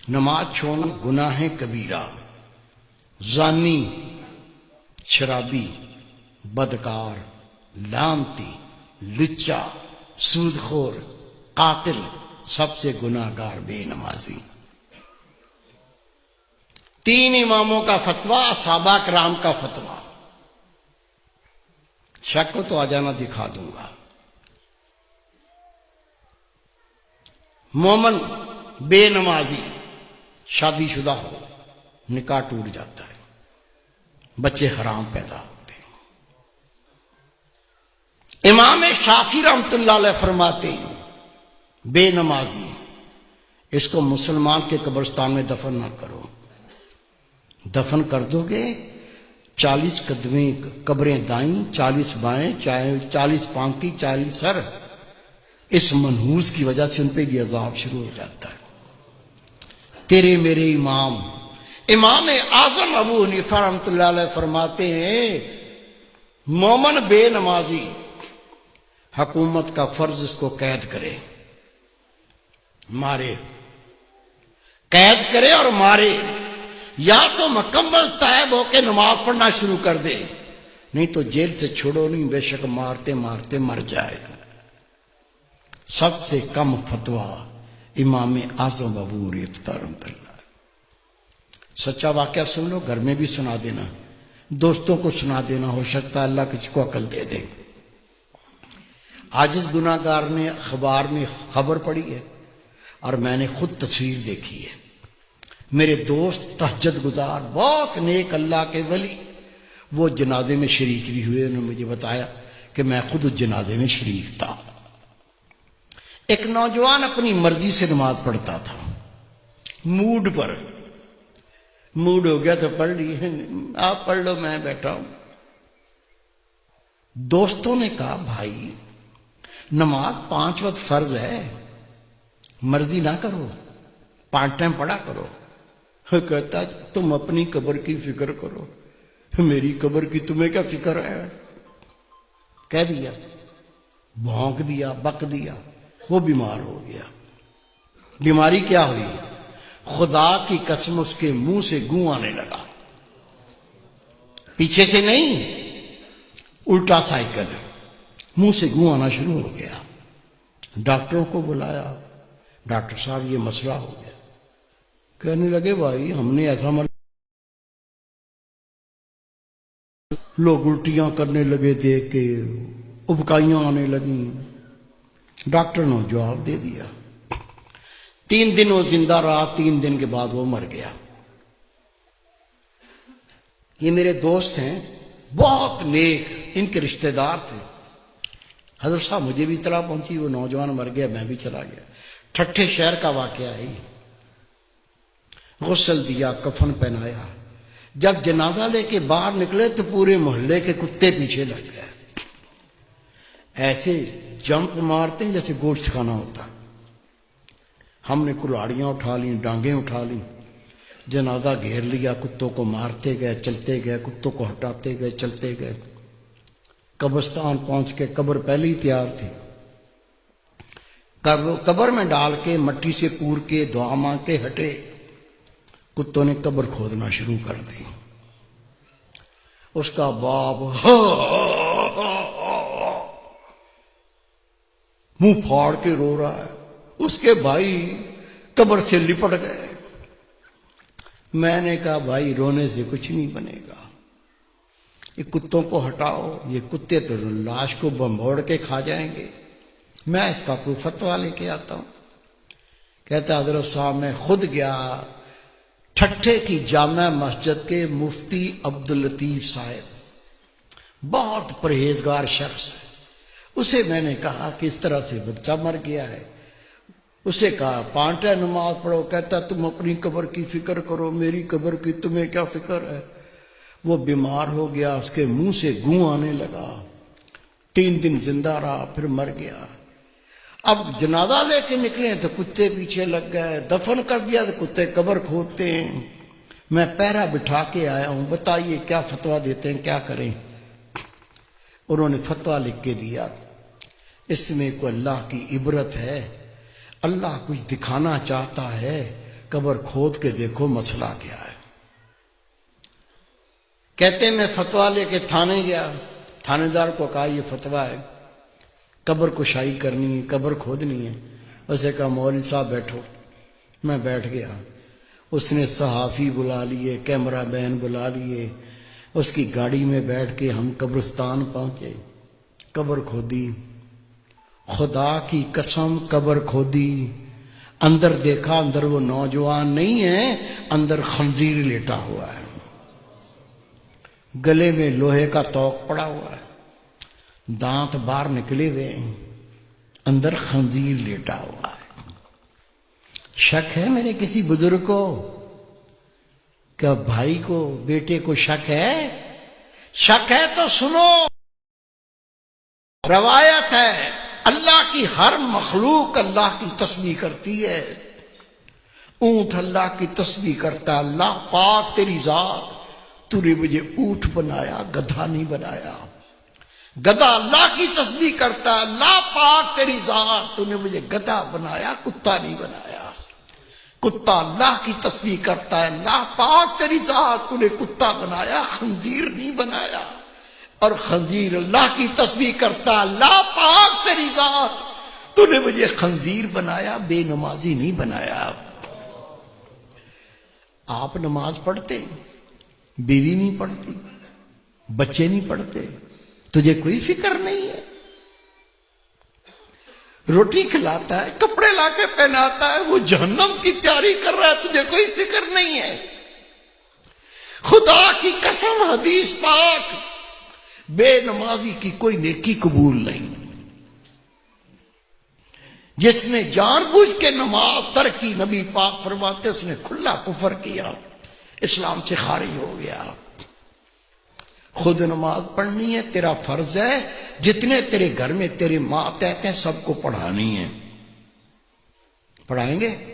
نماز چھوڑنا گناہ کبیرہ، زانی، شرابی، بدکار، لعنتی، لچا، سود خور، قاتل، سب سے گناہ گار بے نمازی۔ 3 اماموں کا فتویٰ، صحابہ کرام کا فتویٰ۔ شک کو تو آ جانا، دکھا دوں گا۔ مومن بے نمازی شادی شدہ ہو، نکاح ٹوٹ جاتا ہے، بچے حرام پیدا ہوتے ہیں۔ امام شافعی رحمۃ اللہ علیہ فرماتے ہیں بے نمازی اس کو مسلمان کے قبرستان میں دفن نہ کرو، دفن کر دو گے 40 قدمیں قبریں دائیں، 40 بائیں، 40 پانتی، 40 سر، اس منحوس کی وجہ سے ان پہ یہ عذاب شروع ہو جاتا ہے۔ تیرے میرے امام اعظم ابو حنیفہ رحمۃ اللہ علیہ فرماتے ہیں مومن بے نمازی حکومت کا فرض اس کو قید کرے، مارے، قید کرے اور مارے، یا تو مکمل تائب ہو کے نماز پڑھنا شروع کر دے، نہیں تو جیل سے چھوڑو نہیں، بے شک مارتے مارتے مر جائے گا۔ سب سے کم فتویٰ امام اعظم ابو حنیفہ رحمۃ اللہ۔ سچا واقعہ سن لو، گھر میں بھی سنا دینا، دوستوں کو سنا دینا، ہو سکتا ہے اللہ کسی کو عقل دے دے۔ عاجز گناہ گار نے اخبار میں خبر پڑھی ہے اور میں نے خود تصویر دیکھی ہے۔ میرے دوست تہجد گزار، بہت نیک اللہ کے ولی، وہ جنازے میں شریک بھی ہوئے، انہوں نے مجھے بتایا کہ میں خود اس جنازے میں شریک تھا۔ ایک نوجوان اپنی مرضی سے نماز پڑھتا تھا، موڈ پر، موڈ ہو گیا تو پڑھ لی، آپ پڑھ لو میں بیٹھا ہوں۔ دوستوں نے کہا بھائی نماز 5 وقت فرض ہے، مرضی نہ کرو، 5 ٹائم پڑھا کرو۔ کہتا تم اپنی قبر کی فکر کرو، میری قبر کی تمہیں کیا فکر ہے؟ کہہ دیا، بھونک دیا، بک دیا، وہ بیمار ہو گیا۔ بیماری کیا ہوئی؟ خدا کی قسم اس کے منہ سے گوں آنے لگا، پیچھے سے نہیں، الٹا سائیکل، منہ سے گوں آنا شروع ہو گیا۔ ڈاکٹروں کو بلایا، ڈاکٹر صاحب یہ مسئلہ ہو گیا۔ کہنے لگے بھائی ہم نے ایسا لوگ الٹیاں کرنے لگے، دیکھ کے ابکائیاں آنے لگیں۔ ڈاکٹر نے جواب دے دیا۔ 3 دن وہ زندہ رہا، 3 دن کے بعد وہ مر گیا۔ یہ میرے دوست ہیں، بہت نیک، ان کے رشتہ دار تھے۔ حضرت صاحب مجھے بھی اطلاع پہنچی وہ نوجوان مر گیا، میں بھی چلا گیا۔ ٹھٹھے شہر کا واقعہ ہے۔ غسل دیا، کفن پہنایا، جب جنازہ لے کے باہر نکلے تو پورے محلے کے کتے پیچھے لگ گئے، ایسے جمپ مارتے ہیں جیسے گوشت کھانا ہوتا۔ ہم نے کلاڑیاں اٹھا لیں، ڈانگیں اٹھا لیں، جنازہ گھیر لیا، کتوں کو مارتے گئے، چلتے گئے، کتوں کو ہٹاتے گئے، چلتے گئے۔ قبرستان پہنچ کے قبر پہلے ہی تیار تھی، قبر میں ڈال کے مٹی سے پور کے دعا مانگ کے ہٹے، کتوں نے قبر کھودنا شروع کر دی۔ اس کا باپ منہ پھاڑ کے رو رہا ہے، اس کے بھائی قبر سے لپٹ گئے۔ میں نے کہا بھائی رونے سے کچھ نہیں بنے گا، یہ کتوں کو ہٹاؤ، یہ کتے تو لاش کو بموڑ کے کھا جائیں گے، میں اس کا کوئی فتویٰ لے کے آتا ہوں۔ کہتا حضرت صاحب میں خود گیا ٹھٹھے کی جامع مسجد کے مفتی عبداللطیف صاحب، بہت پرہیزگار شخص ہے، اسے میں نے کہا کہ اس طرح سے بچہ مر گیا ہے، اسے کہا 5 ٹائم نماز پڑھو، کہتا تم اپنی قبر کی فکر کرو، میری قبر کی تمہیں کیا فکر ہے؟ وہ بیمار ہو گیا، اس کے منہ سے گوں آنے لگا، 3 دن زندہ رہا، پھر مر گیا۔ اب جنازہ لے کے نکلے تو کتے پیچھے لگ گئے، دفن کر دیا تو کتے قبر کھودتے ہیں۔ میں پہرا بٹھا کے آیا ہوں، بتائیے کیا فتویٰ دیتے ہیں، کیا کریں؟ انہوں نے فتویٰ لکھ کے دیا، اس میں کوئی اللہ کی عبرت ہے، اللہ کچھ دکھانا چاہتا ہے، قبر کھود کے دیکھو مسئلہ کیا ہے۔ کہتے میں فتویٰ لے کے تھانے گیا، تھانے دار کو کہا یہ فتویٰ ہے، قبر کشائی کرنی ہے، قبر کھودنی ہے۔ اسے کہا مولوی صاحب بیٹھو۔ میں بیٹھ گیا۔ اس نے صحافی بلا لیے، کیمرہ مین بلا لیے، اس کی گاڑی میں بیٹھ کے ہم قبرستان پہنچے، قبر کھودی، خدا کی قسم قبر کھودی، اندر دیکھا، اندر وہ نوجوان نہیں ہے، اندر خنزیر لیٹا ہوا ہے، گلے میں لوہے کا توق پڑا ہوا ہے، دانت باہر نکلے ہوئے ہیں، اندر خنزیر لیٹا ہوا ہے۔ شک ہے میرے کسی بزرگ کو؟ کیا بھائی کو، بیٹے کو شک ہے؟ شک ہے تو سنو، روایت ہے اللہ کی ہر مخلوق اللہ کی تسبیح کرتی ہے۔ اونٹ اللہ کی تسبیح کرتا ہے، اللہ پاک تیری ذات، تو نے مجھے اونٹ بنایا، گدھا نہیں بنایا۔ گدھا اللہ کی تسبیح کرتا ہے، اللہ پاک تیری ذات، تو نے مجھے گدھا بنایا، کتا نہیں بنایا۔ کتا اللہ کی تسبیح کرتا ہے، اللہ پاک تیری ذات، تو نے کتا بنایا، خنزیر نہیں بنایا۔ اور خنزیر اللہ کی تسبیح کرتا ہے، اللہ پاک تیری ذات، تو نے مجھے خنزیر بنایا، بے نمازی نہیں بنایا۔ آپ نماز پڑھتے، بیوی نہیں پڑھتی، بچے نہیں پڑھتے، تجھے کوئی فکر نہیں ہے؟ روٹی کھلاتا ہے، کپڑے لا کے پہناتا ہے، وہ جہنم کی تیاری کر رہا ہے، تجھے کوئی فکر نہیں ہے؟ خدا کی قسم حدیث پاک، بے نمازی کی کوئی نیکی قبول نہیں۔ جس نے جان بوجھ کے نماز ترک کی، نبی پاک فرماتے اس نے کھلا کفر کیا، اسلام سے خارج ہو گیا۔ خود نماز پڑھنی ہے، تیرا فرض ہے، جتنے تیرے گھر میں تیرے ماتحت ہیں سب کو پڑھانی ہے۔ پڑھائیں گے؟